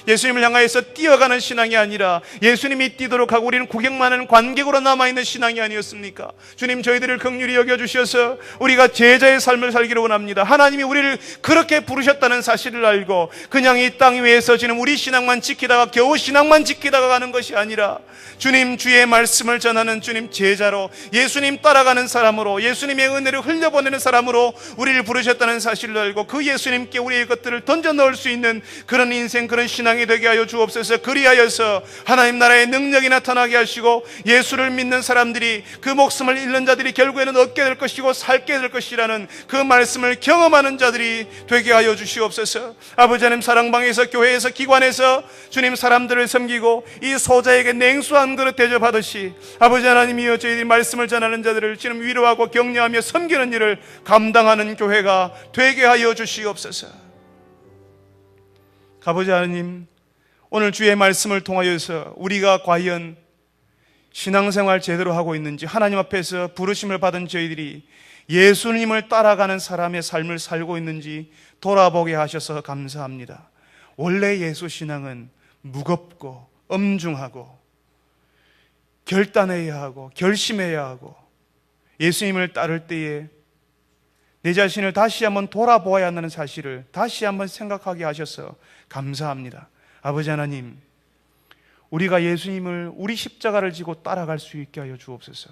예수님을 향하여서 뛰어가는 신앙이 아니라 예수님이 뛰도록 하고 우리는 구경만 하는 관객으로 남아있는 신앙이 아니었습니까? 주님, 저희들을 긍휼히 여겨주셔서 우리가 제자의 삶을 살기를 원합니다. 하나님이 우리를 그렇게 부르셨다는 사실을 알고 그냥 이 땅 위에서 지금 우리 신앙만 지키다가 겨우 신앙만 지키다가 가는 것이 아니라 주님, 주의 말씀을 전하는 주님 제자로, 예수님 따라가는 사람으로, 예수님의 은혜를 흘려보내는 사람으로 우리를 부르셨다는 사실을 알고 그 예수님께 우리의 것들을 던져 넣을 수 있는 그런 인생, 그런 신앙이 되게 하여 주옵소서. 그리하여서 하나님 나라의 능력이 나타나게 하시고 예수를 믿는 사람들이, 그 목숨을 잃는 자들이 결국에는 얻게 될 것이고 살게 될 것이라는 그 말씀을 경험하는 자들이 되게 하여 주시옵소서. 아버지 하나님, 사랑방에서, 교회에서, 기관에서 주님 사람들을 섬기고 이 소자에게 냉수 한 그릇 대접하듯이 아버지 하나님이여, 저희들이 말씀을 전하는 자들을 지금 위로하고 격려하며 섬기는 일을 감당하는 교회가 되게 하여 주시옵소서. 아버지 하나님, 오늘 주의 말씀을 통하여서 우리가 과연 신앙생활 제대로 하고 있는지, 하나님 앞에서 부르심을 받은 저희들이 예수님을 따라가는 사람의 삶을 살고 있는지 돌아보게 하셔서 감사합니다. 원래 예수 신앙은 무겁고 엄중하고 결단해야 하고 결심해야 하고, 예수님을 따를 때에 내 자신을 다시 한번 돌아보아야 한다는 사실을 다시 한번 생각하게 하셔서 감사합니다. 아버지 하나님, 우리가 예수님을, 우리 십자가를 지고 따라갈 수 있게 하여 주옵소서.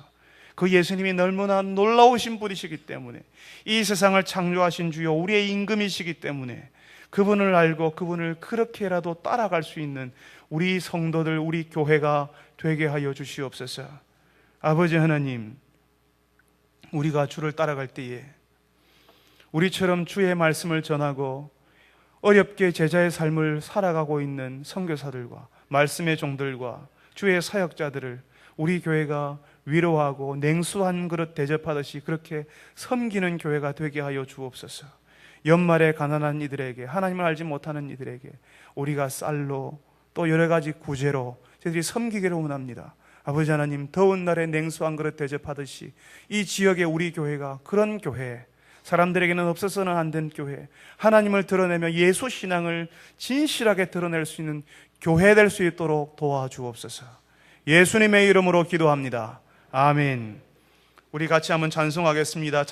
그 예수님이 너무나 놀라우신 분이시기 때문에, 이 세상을 창조하신 주요 우리의 임금이시기 때문에 그분을 알고 그분을 그렇게라도 따라갈 수 있는 우리 성도들, 우리 교회가 되게 하여 주시옵소서. 아버지 하나님, 우리가 주를 따라갈 때에 우리처럼 주의 말씀을 전하고 어렵게 제자의 삶을 살아가고 있는 선교사들과 말씀의 종들과 주의 사역자들을 우리 교회가 위로하고 냉수 한 그릇 대접하듯이 그렇게 섬기는 교회가 되게 하여 주옵소서. 연말에 가난한 이들에게, 하나님을 알지 못하는 이들에게 우리가 쌀로 또 여러 가지 구제로 저희들이 섬기기를 원합니다. 아버지 하나님, 더운 날에 냉수 한 그릇 대접하듯이 이 지역의 우리 교회가 그런 교회, 사람들에게는 없어서는 안 된 교회, 하나님을 드러내며 예수 신앙을 진실하게 드러낼 수 있는 교회 될 수 있도록 도와주옵소서. 예수님의 이름으로 기도합니다. 아멘. 우리 같이 한번 찬송하겠습니다.